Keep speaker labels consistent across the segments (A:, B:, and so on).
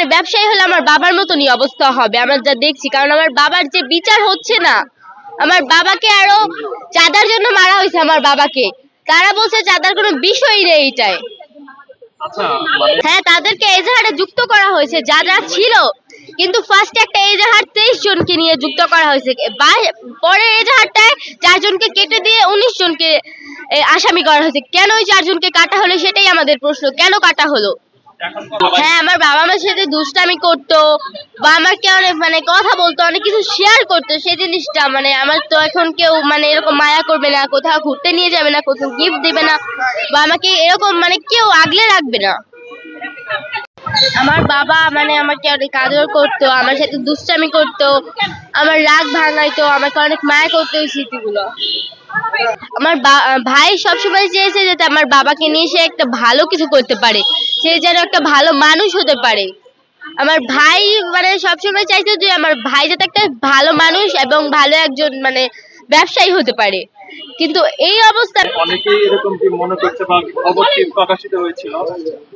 A: মানে ব্যবসায়ী হলে আমার বাবার মতনই অবস্থা হবে আমরা যা দেখছি, কারণ আমার বাবার যে বিচার হচ্ছে না। আমার বাবাকে আরো চাঁদার জন্য মারা হয়েছে আমার বাবাকে, তারা বলছে চাঁদার কোনো বিষয়ই নেই এটাই। হ্যাঁ, তাদেরকে এজাহারে যুক্ত করা হয়েছে যারা ছিল, কিন্তু ফার্স্টে একটা এজাহার 23 জনকে নিয়ে যুক্ত করা হয়েছে, পরে এজাহারটায় 4 জনকে কেটে দিয়ে 19 জনকে আসামি করা হয়েছে। কেন ওই 4 জনকে কাটা হলো সেটাই আমাদের প্রশ্ন, কেন কাটা হলো? হ্যাঁ, আমার বাবা আমার সাথে দুষ্টামি করতো বা আমাকে অনেক মানে কথা বলতো, অনেক কিছু শেয়ার করতো, সেই জিনিসটা মানে আমার তো এখন কেউ মানে এরকম মায়া করবে না, কোথাও ঘুরতে নিয়ে যাবে না, কোথাও গিফট দিবে না, বা আমাকে এরকম মানে কেউ আগলে রাখবে না। আমার বাবা মানে আমাকে অনেক আদর করতো, আমার সাথে দুষ্টামি করতো, আমার রাগ ভাঙাইতো, আমাকে অনেক মায়া করতো এই স্মৃতিগুলো। আমার ভাই সবসময় চেয়েছে যাতে আমার বাবাকে নিয়ে সে একটা ভালো কিছু করতে পারে, সে যেন একটা ভালো মানুষ হতে পারে। আমার ভাই মানে সবসময় চাইতো যে আমার ভাই যাতে একটা ভালো মানুষ এবং ভালো একজন মানে ব্যবসায়ী হতে পারে, কিন্তু এই অবস্থা
B: অনেকেই এরকম কি মনে করছে বা খবরটি প্রকাশিত হয়েছিল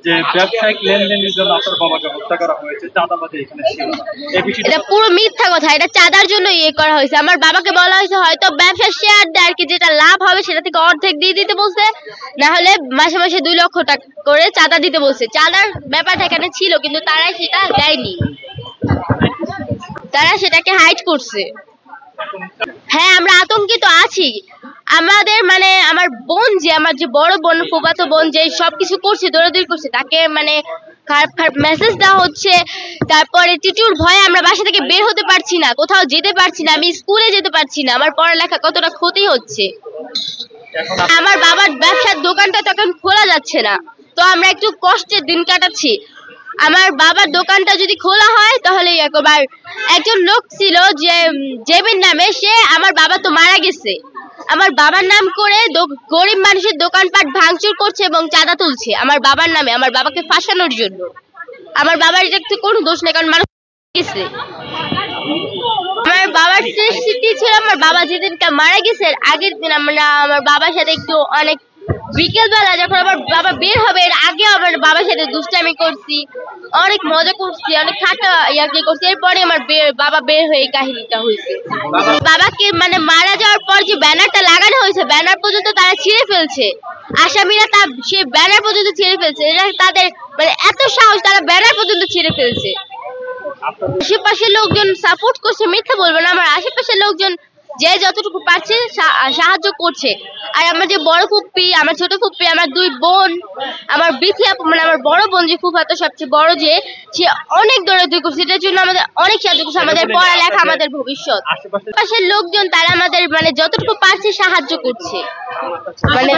B: যে ব্যবসায়িক লেনদেনের জন্য আপনার বাবাকে হত্যা করা হয়েছে, চাঁদাবাজি এখানে ছিল।
A: এটা পুরো মিথ্যা কথা, এটা চাঁদার জন্য ইয়ে করা হয়েছে। আমার বাবাকে বলা হয়েছে হয়তো ব্যবসার শেয়ার দেয় আর কি, যেটা লাভ হবে সেটা থেকে অর্ধেক দিয়ে দিতে বলছে, না হলে মাসে মাসে 2 লক্ষ টাকা করে চাঁদা দিতে বলছে। চাঁদার ব্যাপারটা এখানে ছিল, কিন্তু তারা সেটা দেয়নি, তারা সেটাকে হাইড করছে। হ্যাঁ, আমরা আতঙ্কিত আছি। আমাদের মানে আমার বোন, যে আমার যে বড় বোন, ফুফাতো বোন, যে সবকিছু করছে, দৌড়াদৌড়ি করছে, তাকে মানে খারাপ খারাপ মেসেজ দেওয়া হচ্ছে। তারপরে টিটুর ভয়ে আমরা বাসা থেকে বের হতে পারছি না, কোথাও যেতে পারছি না, আমি স্কুলে যেতে পারছি না, আমার পড়ালেখা কতটা ক্ষতি হচ্ছে। আমার বাবার ব্যবসার দোকানটা তখন খোলা যাচ্ছে না, তো আমরা একটু কষ্টের দিন কাটাচ্ছি। আমার বাবার দোকানটা যদি খোলা হয় তাহলে একবার একজন লোক ছিল যে জেবিন নামে, সে আমার বাবা তো মারা গেছে, আমার বাবার নাম করে গরিব মানুষের দোকানপাট ভাঙচুর করছে এবং চাঁদা তুলছে আমার বাবার নামে, আমার বাবাকে ফাঁসানোর জন্য। আমার বাবার এটা কোনো দোষ নেই, কারণ মানুষ গেছে। আমার বাবার স্মৃতি ছিল, আমার বাবা যেদিনটা মারা গেছে আগের দিন আমরা আমার বাবার সাথে একটু অনেক বিকেল বেলা যখন আমার বাবা বের হবে এর আগে আমার বাবার সাথে দুষ্টামি করছি, অনেক মজা করছি, অনেক ঠাট্টা ইয়ার্কি করছি। এরপরে আমার বাবা বের হয়ে এই কাহিনীটা হয়েছে। বাবাকে মানে মারা যাওয়ার পর যে ব্যানারটা লাগানো হয়েছে, ব্যানার পর্যন্ত তারা ছিঁড়ে ফেলছে, আসামিরা সে ব্যানার পর্যন্ত ছিঁড়ে ফেলছে। এটা তাদের মানে এত সাহস, তারা ব্যানার পর্যন্ত ছিঁড়ে ফেলছে। আশেপাশের লোকজন সাপোর্ট করছে, মিথ্যা বলবো না, আমার আশেপাশের লোকজন যে যতটুকু পারছে সাহায্য করছে। আর আমার যে বড় ফুপ্পি, আমার ছোট ফুপ্পি, আমার 2 বোন, আমার বিথি আপু মানে আমার বড় বোন যে ফুফাতো সবচেয়ে বড়, যে সে অনেক দৌড়াদৌড়ি করছে, এটার জন্য আমাদের অনেক সাহায্য করছে, আমাদের পড়ালেখা, আমাদের ভবিষ্যৎ। আশেপাশের লোকজন তারা আমাদের মানে যতটুকু পারছে সাহায্য করছে মানে।